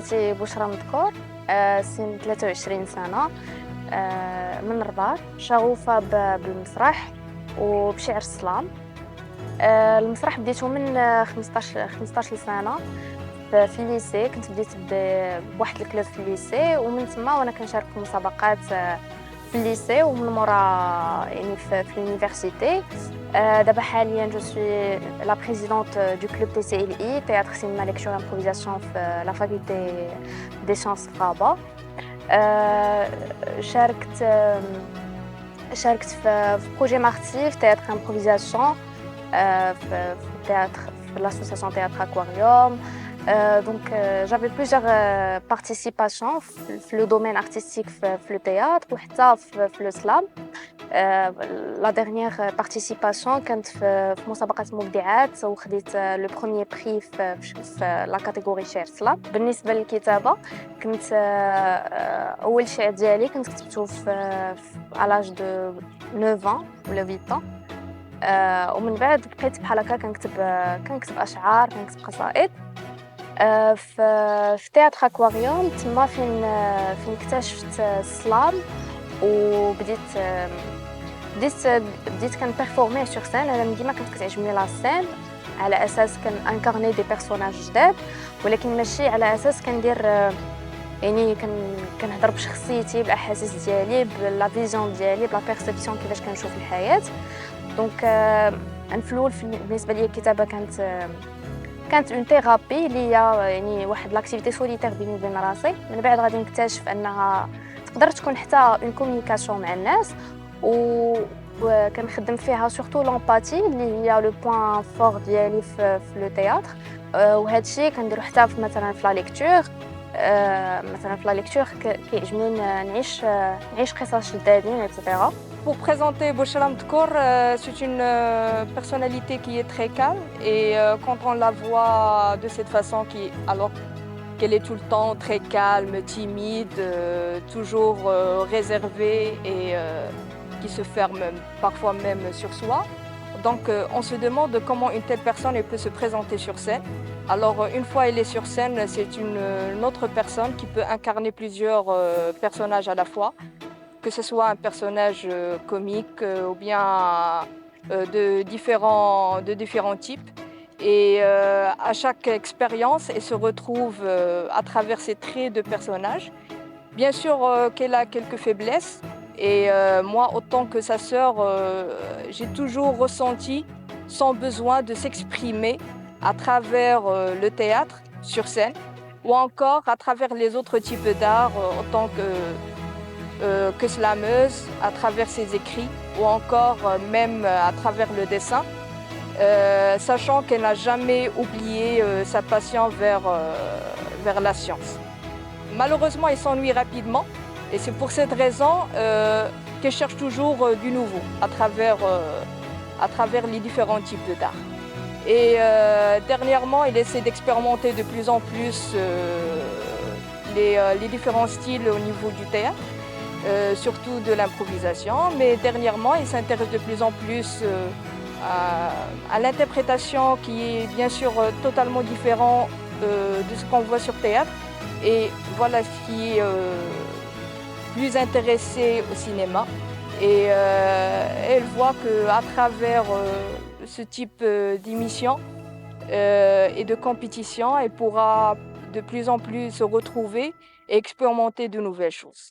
سميتي بشرى مذكور. سن 23 سنة. من الرباط، شغوفة بالمسرح وبشعر السلام. المسرح بديته من 15 سنة في الليسي. كنت بديت بواحد الكلاس في الليسي، ومن تما وانا كنشارك في مسابقات في الليسي ومن مورا يعني في l'université. دابا حاليا جو سوي لا بريزيدونت دو كلوب TCLI تhéâtre cinéma lecture improvisation في لا فاكولتي دي سيونس في رابا. شاركت في بروجي مارتي في تhéâtre improvisation في théâtre في l'association théâtre aquarium. Donc j'avais plusieurs participations في le domaine artistique في le théâtre وحتى في le slam. La dernière participation كانت في مسابقة مبدعات وخديت le premier prix في la catégorie شعر slam. بالنسبة للكتابة كنت أول شعر ديالي كنت كتبته à l'âge de 9 ans ولا 8 ans. ومن بعد بقيت بحال هكا كنكتب أشعار، كنكتب قصائد. في تياتر اكواريوم تما فين اكتشفت السلام، وبديت كنبيرفورمي سور سين. انا ديما كنت كتعجبني لا سين على اساس كنانكارني دي بيرسوناج جداد، ولكن ماشي على اساس كندير يعني كنهضر بشخصيتي بالاحاسيس ديالي بلا فيزيون ديالي بلا بيرسيبسيون كيفاش كنشوف الحياه. دونك الفلول بالنسبه لي الكتابه كانت اون ثيرابي ليا، يعني واحد لاكتيفيتي سوليتير بيني وبين راسي. من بعد غادي نكتشف انها تقدر تكون حتى اون كومونيكاسيون مع الناس، وكنخدم فيها سورتو لامباتي اللي هي لو بوين فور ديالي في لو تياتر. وهذا الشيء كنديرو حتى مثلا في لا ليكتور. مثلا في لا ليكتور كيعجبني نعيش قصص جدادين ايتترا. Pour présenter Bouchra Mdkour, c'est une personnalité qui est très calme et quand on la voit de cette façon, alors qu'elle est tout le temps très calme, timide, toujours réservée et qui se ferme parfois même sur soi. Donc on se demande comment une telle personne elle peut se présenter sur scène. Alors une fois elle est sur scène, c'est une autre personne qui peut incarner plusieurs personnages à la fois. Que ce soit un personnage comique ou bien de différents types. Et à chaque expérience, elle se retrouve à travers ces traits de personnage. Bien sûr qu'elle a quelques faiblesses. Et moi, autant que sa sœur, j'ai toujours ressenti son besoin de s'exprimer à travers le théâtre sur scène ou encore à travers les autres types d'art autant que slameuse à travers ses écrits ou encore même à travers le dessin, sachant qu'elle n'a jamais oublié sa passion vers la science. Malheureusement, elle s'ennuie rapidement et c'est pour cette raison qu'elle cherche toujours du nouveau à travers les différents types d'art. Et dernièrement, elle essaie d'expérimenter de plus en plus les différents styles au niveau du théâtre. Surtout de l'improvisation, mais dernièrement, il s'intéresse de plus en plus à l'interprétation qui est bien sûr totalement différent de ce qu'on voit sur théâtre. Et voilà ce qui est plus intéressé au cinéma. Et elle voit qu'à travers ce type d'émission et de compétition, elle pourra de plus en plus se retrouver et expérimenter de nouvelles choses.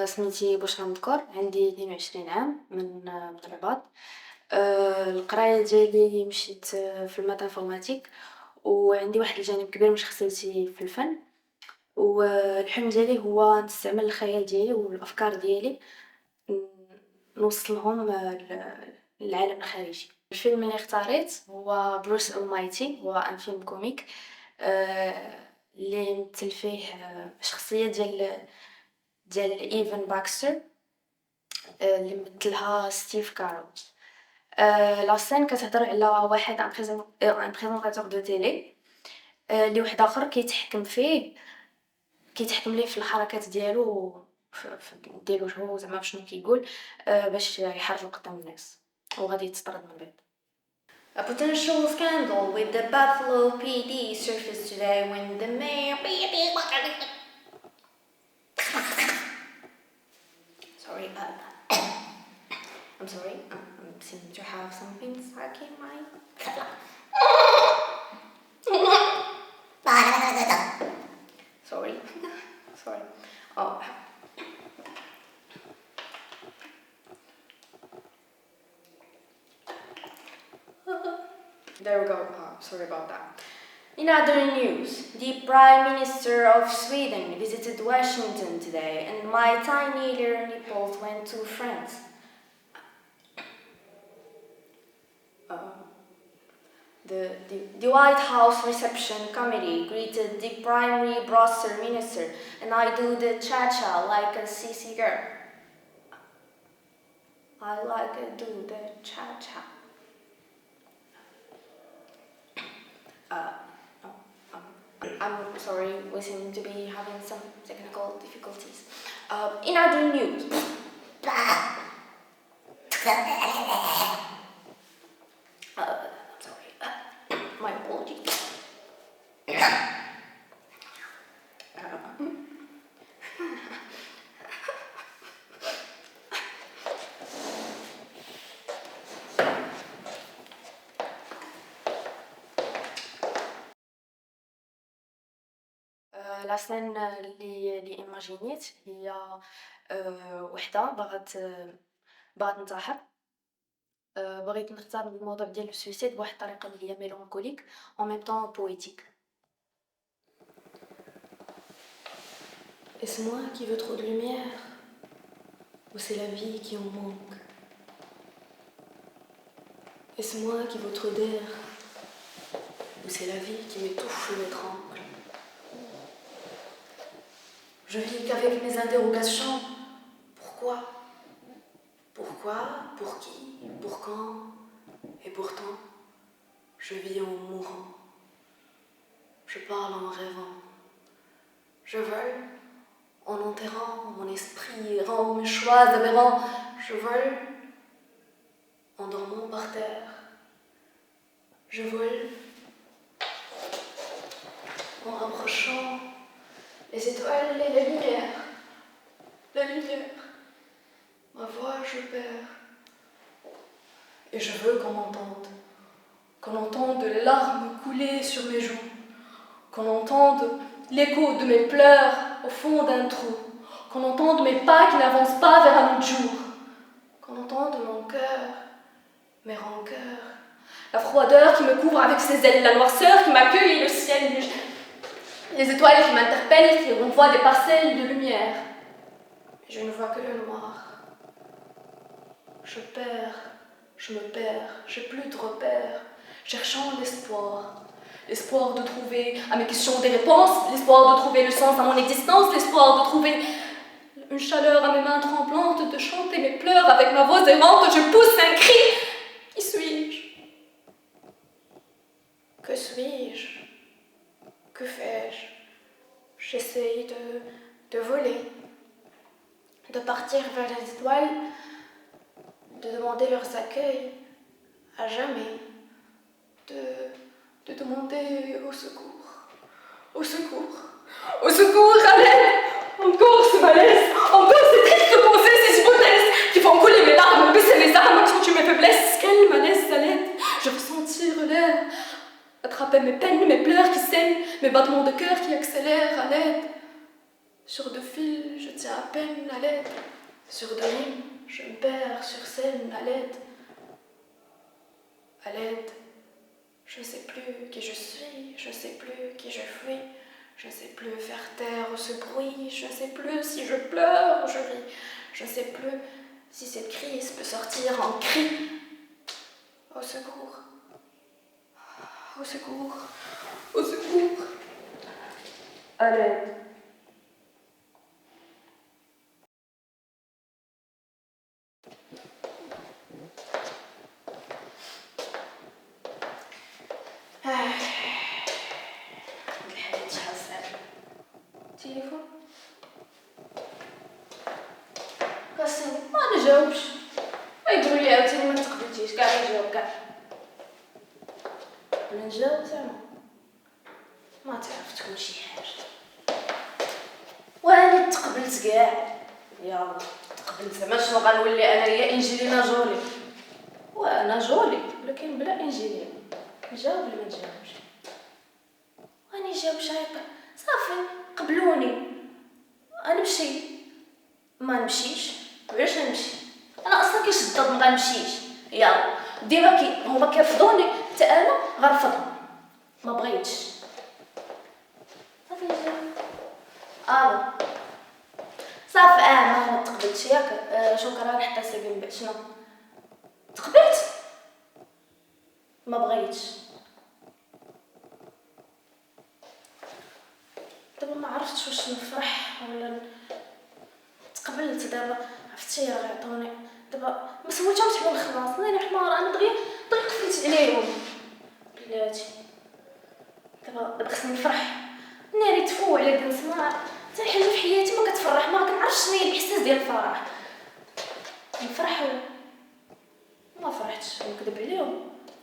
سميتي بشرى مذكور، عندي 22 عام، من الرباط. القرايه ديالي مشيت في المات انفورماتيك، وعندي واحد الجانب كبير من شخصيتي في الفن. والحلم ديالي هو نستعمل الخيال ديالي والافكار ديالي نوصلهم للعالم الخارجي. الفيلم اللي اختاريت هو بروس المايتي، هو ان فيلم كوميك اللي مثل فيه شخصيه ديال ايفن باكستر اللي مثلها ستيف كارل. لا سين كتهضر على واحد ان بريزونطاتور دو تيلي اللي واحد اخر كيتحكم ليه في الحركات ديالو، ديالو هو زعما شنو كيقول باش يحرجو قدام الناس، وغادي يتطرد من بعد. A potential scandal with the Buffalo PD surfaced today when the mayor... Sorry, I'm sorry, I seem to have something stuck in my... Sorry, sorry. Oh. There we go. Sorry about that. In other news, the Prime Minister of Sweden visited Washington today, and my tiny little nipples went to France. The White House reception committee greeted the Prime Minister, and I do the cha-cha like a sissy girl. I like to do the cha-cha. I'm sorry, we seem to be having some technical difficulties. In other news, sorry, my apologies. لا سين اللي ايماجينيت هي وحده باغات ننتحر. بغيت نختار الموضوع ديال السويسيد بواحد الطريقه اللي هي ميلانكوليك en même temps poétique. Est-ce moi qui veux trop de lumière ou c'est la vie qui en manque? Est-ce moi qui veux trop d'air ou c'est la vie qui m'étouffe ou m'étrangle? Je vis qu'avec mes interrogations. Pourquoi? Pourquoi? Pour qui? Pour quand? Et pourtant, je vis en mourant. Je parle en rêvant. Je vole en enterrant mon esprit errant, mes choix aberrants. Je vole en dormant par terre. Je vole en rapprochant les étoiles et la lumière. La lumière. Ma voix, je perds. Et je veux qu'on entende les larmes couler sur mes joues, qu'on entende l'écho de mes pleurs au fond d'un trou, qu'on entende mes pas qui n'avancent pas vers un autre jour, qu'on entende mon cœur, mes rancœurs, la froideur qui me couvre avec ses ailes, la noirceur qui m'accueille et le ciel, les étoiles qui m'interpellent, qui renvoient des parcelles de lumière. Je ne vois que le noir. Je perds, je me perds, j'ai plus de repères, cherchant l'espoir. L'espoir de trouver à mes questions des réponses, l'espoir de trouver le sens à mon existence, l'espoir de trouver une chaleur à mes mains tremblantes, de chanter mes pleurs avec ma voix errante, je pousse un cri. Qui suis-je? Que suis-je? Que fais-je? J'essaye de voler, de partir vers les étoiles, de demander leurs accueils à jamais, de demander au secours, au secours, au secours, à l'aide. Encore ce malaise, encore ces tristes pensées, ces hypothèses qui font couler mes larmes, baisser mes armes, accentuer mes faiblesses. Quel malaise à l'aide, je veux sentir l'air, attraper mes peines, mes pleurs qui saignent, mes battements de cœur qui accélèrent à l'aide. Sur deux fils, je tiens à peine à l'aide. Sur deux lignes, je me perds sur scène à l'aide. À l'aide, je ne sais plus qui je suis, je ne sais plus qui je fuis, je ne sais plus faire taire ce bruit, je ne sais plus si je pleure ou je ris, je ne sais plus si cette crise peut sortir en cri. Au secours, au secours, au secours, à l'aide. تليفون قاسم ما نجاوبش يقولوا لي عاوتاني ما تقبلتيش كاع يجاوب كاع من جاو زعما ما تعرف تقول شي حاجه. واني تقبلت كاع يلا تقبلت زعما شنو غنولي انايا انجلينا جولي وانا جولي ولكن بلا انجلينا نجاوب ولا ما نجاوبش. راني جاوب شايطه صافي قبلوني غنمشي ما نمشيش علاش نمشي انا اصلا كيشدد ما غنمشيش يلا ديما هما كيرفضوني حتى انا غنرفضهم ما بغيتش صافي صافي ما تقبلتش ياك شكرا حتى سيبي من بعد شنو تقبلت ما بغيتش دابا ما عرفتش واش نفرح ولا تقبلت. دابا عرفتي راه عطوني دابا ما سولتهمش على الخلاص انا حمار انا دغيا قفلت عليهم بلاتي. دابا خصني نفرح ناري تفوع على كنت ما حتى حاجه في حياتي ما كتفرح ما كنعرفش شنو هي الاحساس ديال الفرح. نفرح ما فرحتش نكذب عليهم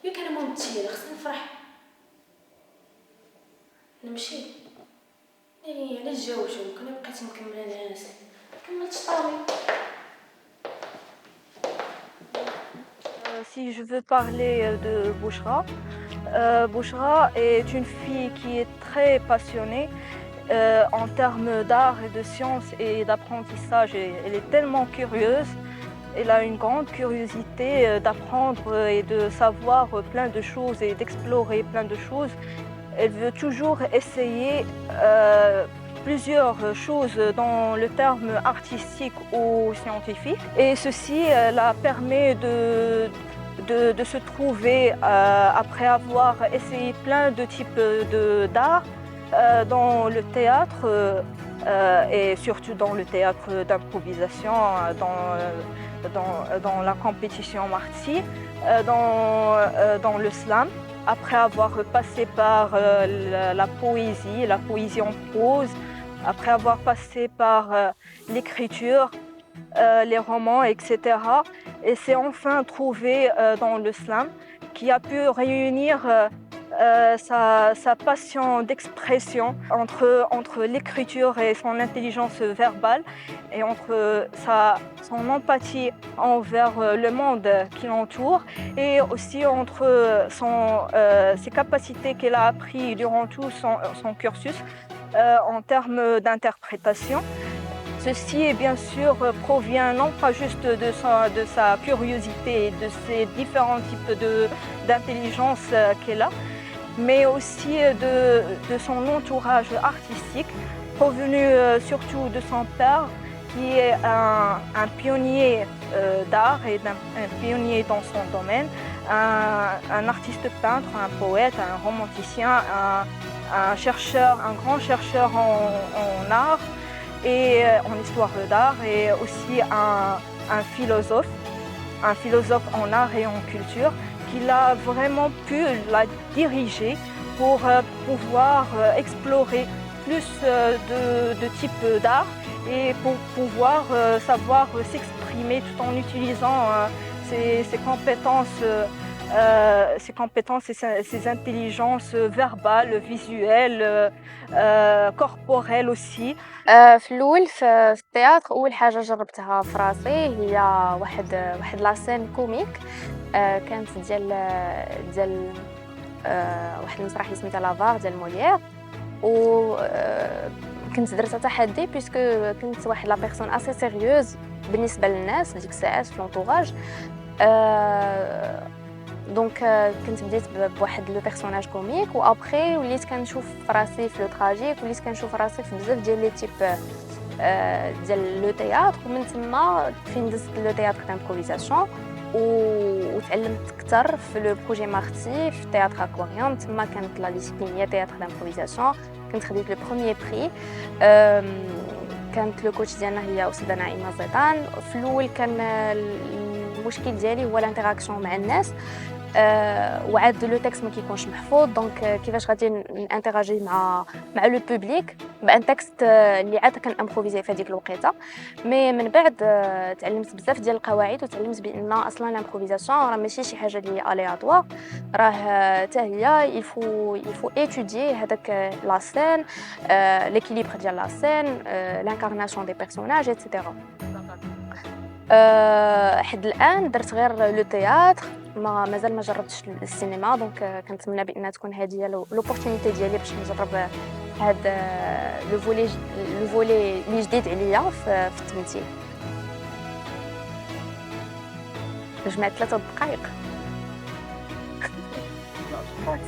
ياك انا ممثله خصني نفرح نمشي ناري علاش جاوبوا كنا بقيت مكمله ناس كملت طاري. Si je veux parler de Bouchra, Bouchra est une fille qui est très passionnée en termes d'art et de science et d'apprentissage. Elle est tellement curieuse, elle a une grande curiosité d'apprendre et de savoir plein de choses et d'explorer plein de choses. Elle veut toujours essayer plusieurs choses dans le terme artistique ou scientifique. Et ceci la permet de se trouver, après avoir essayé plein de types d'art, dans le théâtre et surtout dans le théâtre d'improvisation, dans la compétition marti, dans le slam. Après avoir passé par la poésie en prose, après avoir passé par l'écriture, les romans, etc. Et s'est enfin trouvé dans le slam qui a pu réunir sa passion d'expression entre l'écriture et son intelligence verbale et entre son empathie envers le monde qui l'entoure et aussi entre ses capacités qu'elle a apprises durant tout son cursus en termes d'interprétation. Ceci, bien sûr, provient non pas juste de sa curiosité et de ses différents types d'intelligence qu'elle a, mais aussi de son entourage artistique, provenu surtout de son père, qui est un pionnier d'art et un pionnier dans son domaine, un artiste peintre, un poète, un romanticien, un grand chercheur en art et en histoire d'art et aussi un philosophe en art et en culture qu'il a vraiment pu la diriger pour pouvoir explorer plus de types d'art et pour pouvoir savoir s'exprimer tout en utilisant ses compétences et ses intelligences verbales, visuelles, corporelles aussi. في الاول في التياتر اول حاجه جربتها في راسي هي واحد لاسين كوميك كانت ديال واحد المسرحيه سميتها لافار ديال موليير و كنت درتها تحدي بيسكو كنت واحد لا بيرسون اسي سيريوز بالنسبه للناس ديك الساعات في لونطوراج. دونك كنت بديت بواحد لو بيرسوناج كوميك وابخي وليت كنشوف راسي في لو تراجيك وليت كنشوف راسي في بزاف ديال لي تيب ديال لو تياتر ومن تما فين دزت لو تياتر دامبروفيزاسيون وتعلمت اكثر في لو بروجي مارتي في تياتر اكواريوم. تما كانت لا ديسيبلين هي تياتر دامبروفيزاسيون كنت خديت لو بروميير بري. كانت لو كوتش ديالنا هي استاذه نعيمه زيدان. في الاول كان المشكل ديالي هو الانتراكسيون مع الناس وعاد لو تكست ما كيكونش محفوظ دونك كيفاش غادي نانتراجي مع لو بوبليك بان تكست اللي عاد كنامبروفيزي في هذيك الوقيته مي من بعد تعلمت بزاف ديال القواعد وتعلمت بان اصلا الامبروفيزاسيون راه ماشي شي حاجه اللي الياتوار راه حتى هي il faut étudier هذاك لا سين l'équilibre ديال لا سين l'incarnation des personnages etc. حد الان درت غير لو تياتر مازال ما جربتش السينما دونك كنتمنى بان تكون هذه هي لوبورتونيتي ديالي باش نجرب هاد لو فولي اللي جديد عليا في التمثيل. جمعت 3 دقائق. Good.